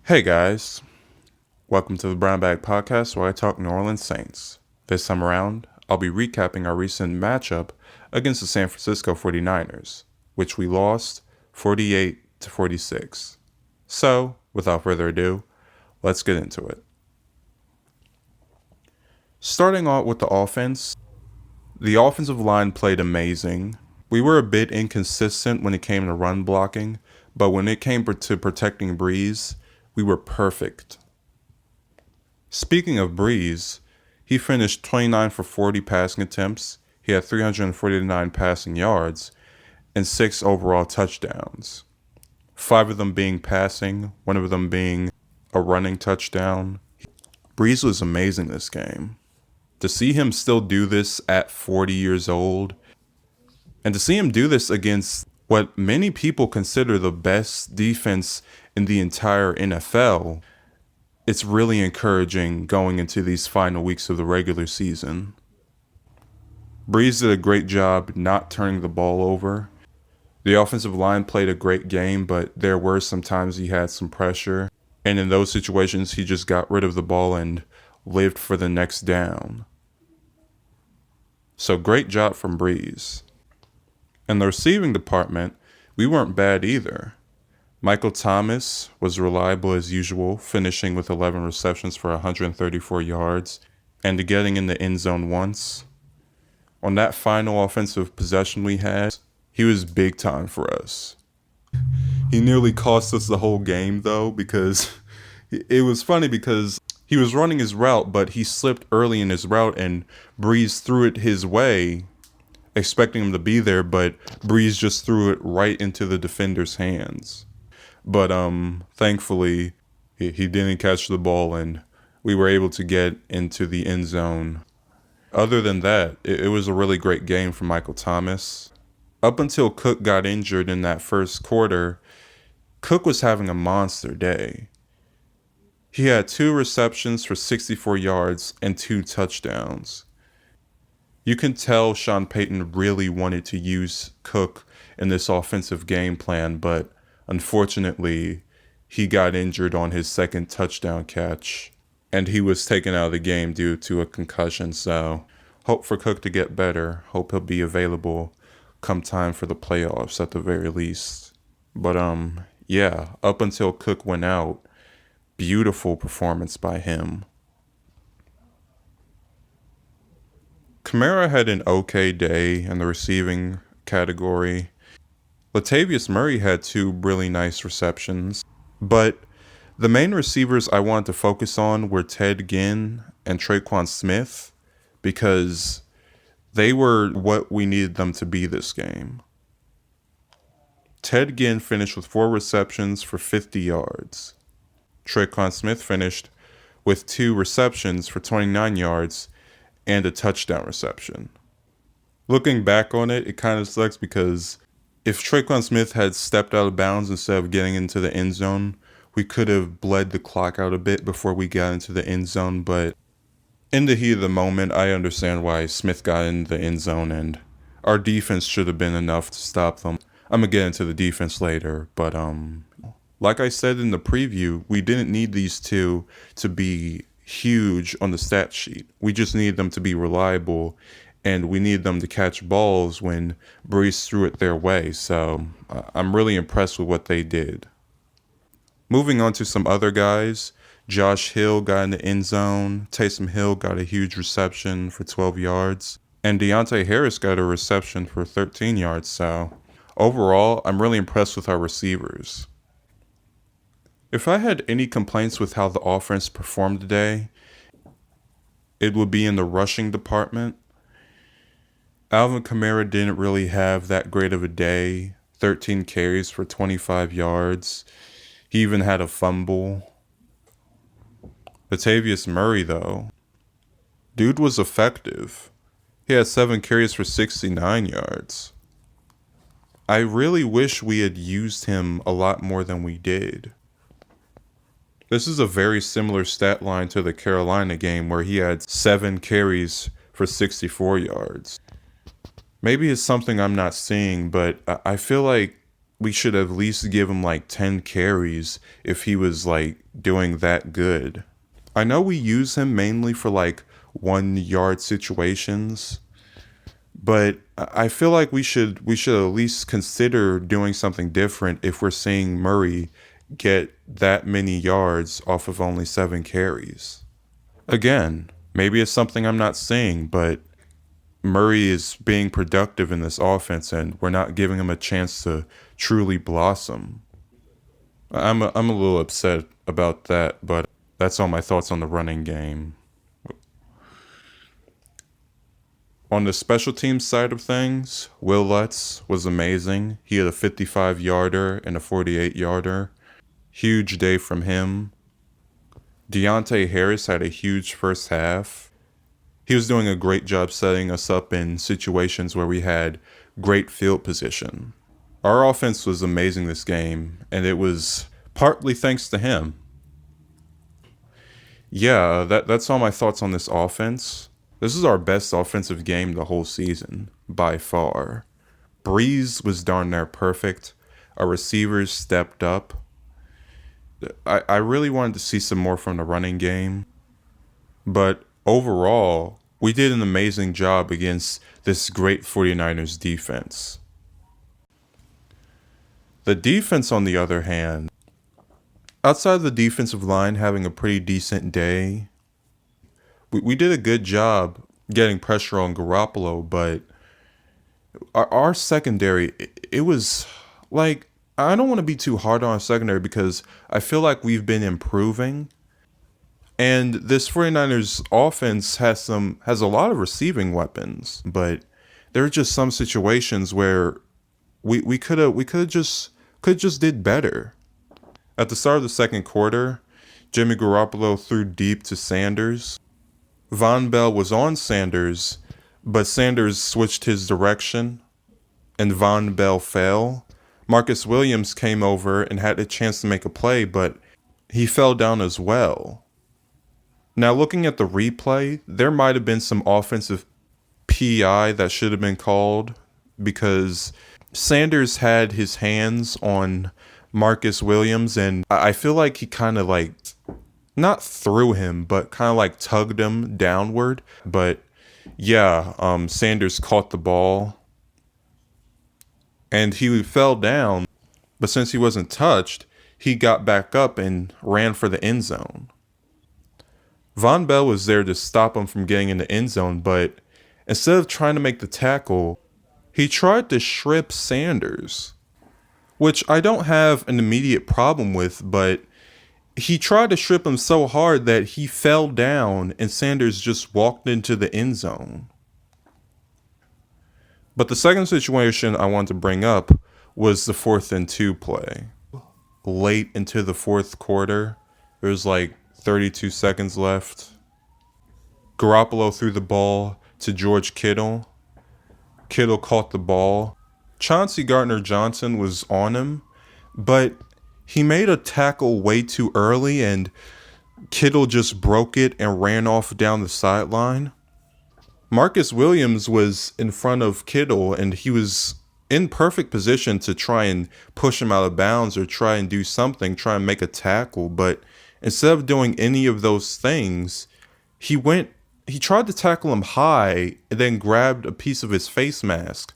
Hey guys, welcome to the Brown Bag Podcast where I talk New Orleans Saints. This time around, I'll be recapping our recent matchup against the San Francisco 49ers, which we lost 48-46. So, without further ado, let's get into it. Starting out with the offense, the offensive line played amazing. We were a bit inconsistent when it came to run blocking, but when it came to protecting Breeze, we were perfect. Speaking of Breeze, he finished 29 for 40 passing attempts. He had 349 passing yards and 6 overall touchdowns. 5 of them being passing, 1 of them being a running touchdown. Breeze was amazing this game. To see him still do this at 40 years old, and to see him do this against what many people consider the best defense in the entire NFL, it's really encouraging going into these final weeks of the regular season. Breeze did a great job not turning the ball over. The offensive line played a great game, but there were some times he had some pressure. And in those situations, he just got rid of the ball and lived for the next down. So great job from Breeze. In the receiving department, we weren't bad either. Michael Thomas was reliable as usual, finishing with 11 receptions for 134 yards and getting in the end zone once. On that final offensive possession we had, he was big time for us. He nearly cost us the whole game though, because it was funny because he was running his route, but he slipped early in his route and Breeze threw it his way, expecting him to be there, but Breeze just threw it right into the defender's hands. But thankfully, he didn't catch the ball and we were able to get into the end zone. Other than that, it was a really great game for Michael Thomas. Up until Cook got injured in that first quarter, Cook was having a monster day. He had 2 receptions for 64 yards and 2 touchdowns. You can tell Sean Payton really wanted to use Cook in this offensive game plan, but unfortunately, he got injured on his second touchdown catch, and he was taken out of the game due to a concussion. So, hope for Cook to get better. Hope he'll be available come time for the playoffs at the very least. But yeah, up until Cook went out, beautiful performance by him. Kamara had an okay day in the receiving category. Latavius Murray had 2 really nice receptions, but the main receivers I wanted to focus on were Ted Ginn and Tre'Quan Smith because they were what we needed them to be this game. Ted Ginn finished with 4 receptions for 50 yards. Tre'Quan Smith finished with 2 receptions for 29 yards and a touchdown reception. Looking back on it, it kind of sucks because if Tre'Quan Smith had stepped out of bounds instead of getting into the end zone, we could have bled the clock out a bit before we got into the end zone. But in the heat of the moment, I understand why Smith got in the end zone, and our defense should have been enough to stop them. I'm going to get into the defense later, but like I said in the preview, we didn't need these 2 to be huge on the stat sheet. We just needed them to be reliable, and we needed them to catch balls when Breeze threw it their way. So I'm really impressed with what they did. Moving on to some other guys, Josh Hill got in the end zone. Taysom Hill got a huge reception for 12 yards. And Deontay Harris got a reception for 13 yards. So overall, I'm really impressed with our receivers. If I had any complaints with how the offense performed today, it would be in the rushing department. Alvin Kamara didn't really have that great of a day. 13 carries for 25 yards. He even had a fumble. Latavius Murray, though, dude was effective. He had 7 carries for 69 yards. I really wish we had used him a lot more than we did. This is a very similar stat line to the Carolina game where he had 7 carries for 64 yards. Maybe it's something I'm not seeing, but I feel like we should at least give him like 10 carries if he was like doing that good. I know we use him mainly for like 1 yard situations, but I feel like we should at least consider doing something different if we're seeing Murray get that many yards off of only 7 carries. Again, maybe it's something I'm not seeing, but Murray is being productive in this offense and we're not giving him a chance to truly blossom. I'm a little upset about that, but that's all my thoughts on the running game. On the special teams side of things, Will Lutz was amazing. He had a 55-yarder and a 48-yarder. Huge day from him. Deontay Harris had a huge first half. He was doing a great job setting us up in situations where we had great field position. Our offense was amazing this game, and it was partly thanks to him. Yeah, that's all my thoughts on this offense. This is our best offensive game the whole season, by far. Breeze was darn near perfect. Our receivers stepped up. I really wanted to see some more from the running game. But overall, we did an amazing job against this great 49ers defense. The defense, on the other hand, outside of the defensive line having a pretty decent day, we did a good job getting pressure on Garoppolo, but our secondary, it was like, I don't want to be too hard on our secondary because I feel like we've been improving. And this 49ers offense has a lot of receiving weapons, but there are just some situations where we could just did better. At the start of the second quarter, Jimmy Garoppolo threw deep to Sanders. Von Bell was on Sanders, but Sanders switched his direction, and Von Bell fell. Marcus Williams came over and had a chance to make a play, but he fell down as well. Now, looking at the replay, there might have been some offensive PI that should have been called because Sanders had his hands on Marcus Williams, and I feel like he kind of like, not threw him, but kind of like tugged him downward. But yeah, Sanders caught the ball and he fell down. But since he wasn't touched, he got back up and ran for the end zone. Von Bell was there to stop him from getting in the end zone, but instead of trying to make the tackle, he tried to strip Sanders, which I don't have an immediate problem with, but he tried to strip him so hard that he fell down and Sanders just walked into the end zone. But the second situation I wanted to bring up was the 4th and 2 play. Late into the fourth quarter, there was like 32 seconds left. Garoppolo threw the ball to George Kittle. Kittle caught the ball. Chauncey Gardner-Johnson was on him, but he made a tackle way too early and Kittle just broke it and ran off down the sideline. Marcus Williams was in front of Kittle and he was in perfect position to try and push him out of bounds or try and do something, try and make a tackle. But instead of doing any of those things, he tried to tackle him high and then grabbed a piece of his face mask.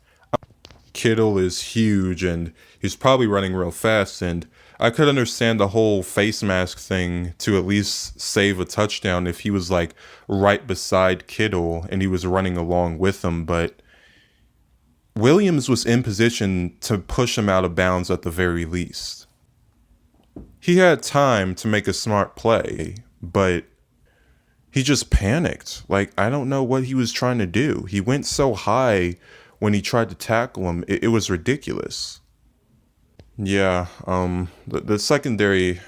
Kittle is huge and he's probably running real fast, and I could understand the whole face mask thing to at least save a touchdown if he was like right beside Kittle and he was running along with him, but Williams was in position to push him out of bounds at the very least. He had time to make a smart play, but he just panicked. Like, I don't know what he was trying to do. He went so high when he tried to tackle him. It was ridiculous. Yeah, the secondary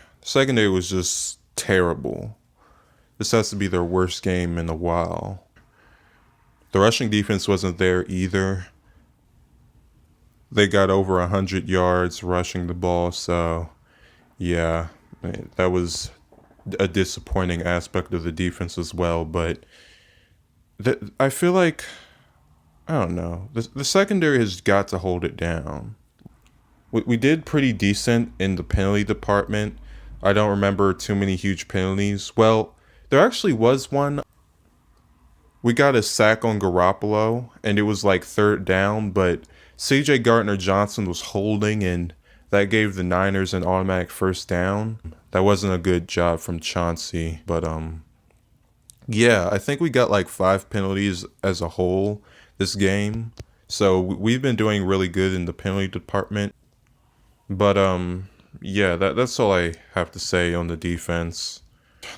was just terrible. This has to be their worst game in a while. The rushing defense wasn't there either. They got over 100 yards rushing the ball, so yeah, that was a disappointing aspect of the defense as well. But I feel like, I don't know, the secondary has got to hold it down. We did pretty decent in the penalty department. I don't remember too many huge penalties. Well, there actually was one. We got a sack on Garoppolo, and it was like third down, but CJ Gardner-Johnson was holding, and that gave the Niners an automatic first down. That wasn't a good job from Chauncey, but yeah, I think we got like 5 penalties as a whole this game. So we've been doing really good in the penalty department. But yeah, that's all I have to say on the defense.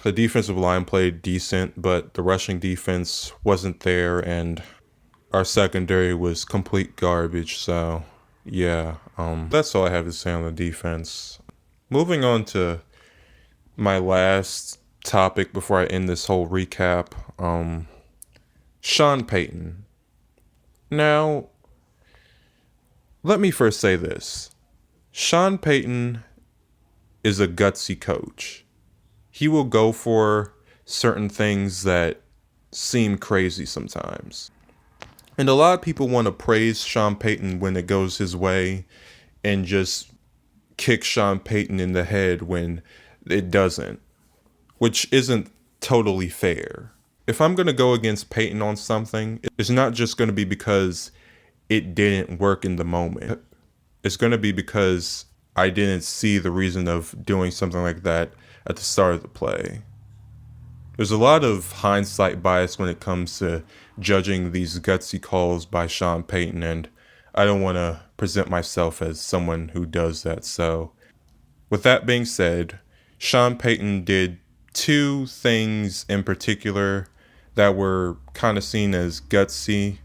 The defensive line played decent, but the rushing defense wasn't there, and our secondary was complete garbage. So yeah, that's all I have to say on the defense. Moving on to my last topic before I end this whole recap. Sean Payton. Now, let me first say this. Sean Payton is a gutsy coach. He will go for certain things that seem crazy sometimes. And a lot of people want to praise Sean Payton when it goes his way and just kick Sean Payton in the head when it doesn't, which isn't totally fair. If I'm going to go against Payton on something, it's not just going to be because it didn't work in the moment. It's going to be because I didn't see the reason of doing something like that at the start of the play. There's a lot of hindsight bias when it comes to judging these gutsy calls by Sean Payton, and I don't want to present myself as someone who does that. So, with that being said, Sean Payton did 2 things in particular that were kind of seen as gutsy.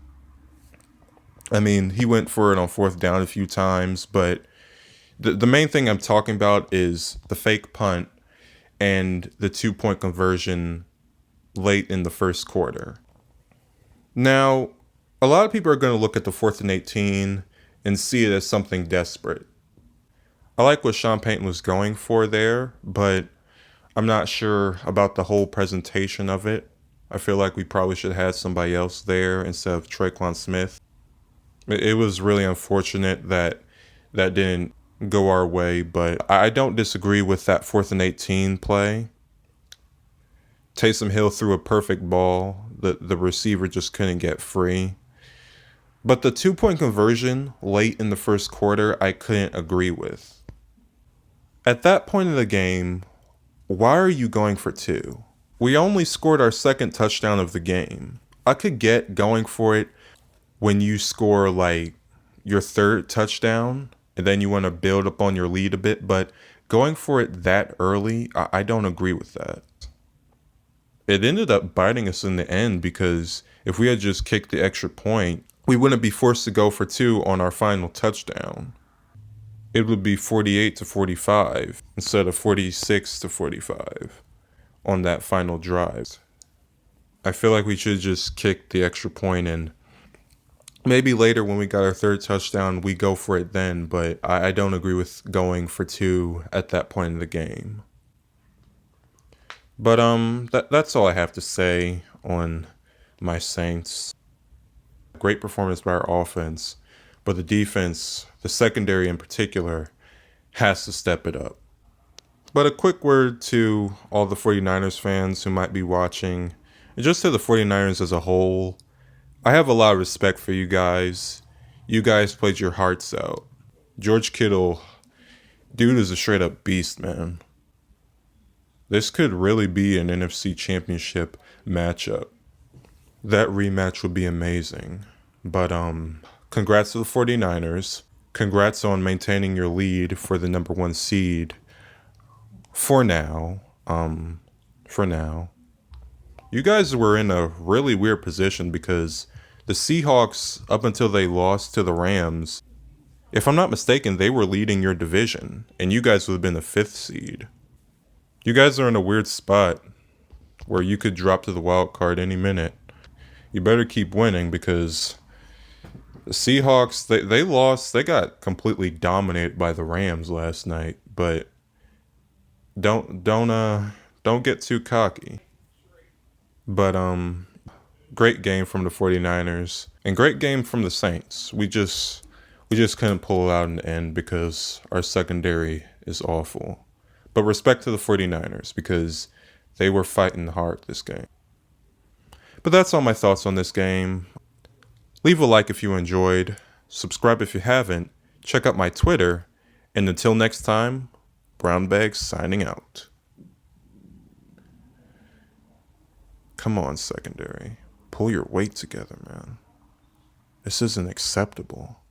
I mean, he went for it on 4th down a few times, but the main thing I'm talking about is the fake punt and the 2-point conversion late in the first quarter. Now, a lot of people are going to look at the 4th and 18 and see it as something desperate. I like what Sean Payton was going for there, but I'm not sure about the whole presentation of it. I feel like we probably should have had somebody else there instead of Traquan Smith. It was really unfortunate that that didn't go our way, but I don't disagree with that 4th and 18 play. Taysom Hill threw a perfect ball. The receiver just couldn't get free. But the 2-point conversion late in the first quarter, I couldn't agree with. At that point in the game, why are you going for 2? We only scored our 2nd touchdown of the game. I could get going for it when you score like your 3rd touchdown and then you want to build up on your lead a bit, but going for it that early, I don't agree with that. It ended up biting us in the end because if we had just kicked the extra point, we wouldn't be forced to go for 2 on our final touchdown. It would be 48-45 instead of 46-45 on that final drive. I feel like we should just kick the extra point, and maybe later when we got our 3rd touchdown, we go for it then, but I don't agree with going for 2 at that point in the game. But that's all I have to say on my Saints. Great performance by our offense, but the defense, the secondary in particular, has to step it up. But a quick word to all the 49ers fans who might be watching, and just to the 49ers as a whole. I have a lot of respect for you guys. You guys played your hearts out. George Kittle, dude is a straight up beast, man. This could really be an NFC Championship matchup. That rematch would be amazing. But congrats to the 49ers. Congrats on maintaining your lead for the number 1 seed. For now. You guys were in a really weird position because the Seahawks, up until they lost to the Rams, if I'm not mistaken, they were leading your division, and you guys would have been the 5th seed. You guys are in a weird spot where you could drop to the wild card any minute. You better keep winning because the Seahawks, they lost. They got completely dominated by the Rams last night, but don't get too cocky. But great game from the 49ers and great game from the Saints. We just We just couldn't pull it out in the end because our secondary is awful. But respect to the 49ers because they were fighting hard this game. But that's all my thoughts on this game. Leave a like if you enjoyed. Subscribe if you haven't. Check out my Twitter. And until next time, Brown Bags signing out. Come on, secondary. Pull your weight together, man. This isn't acceptable.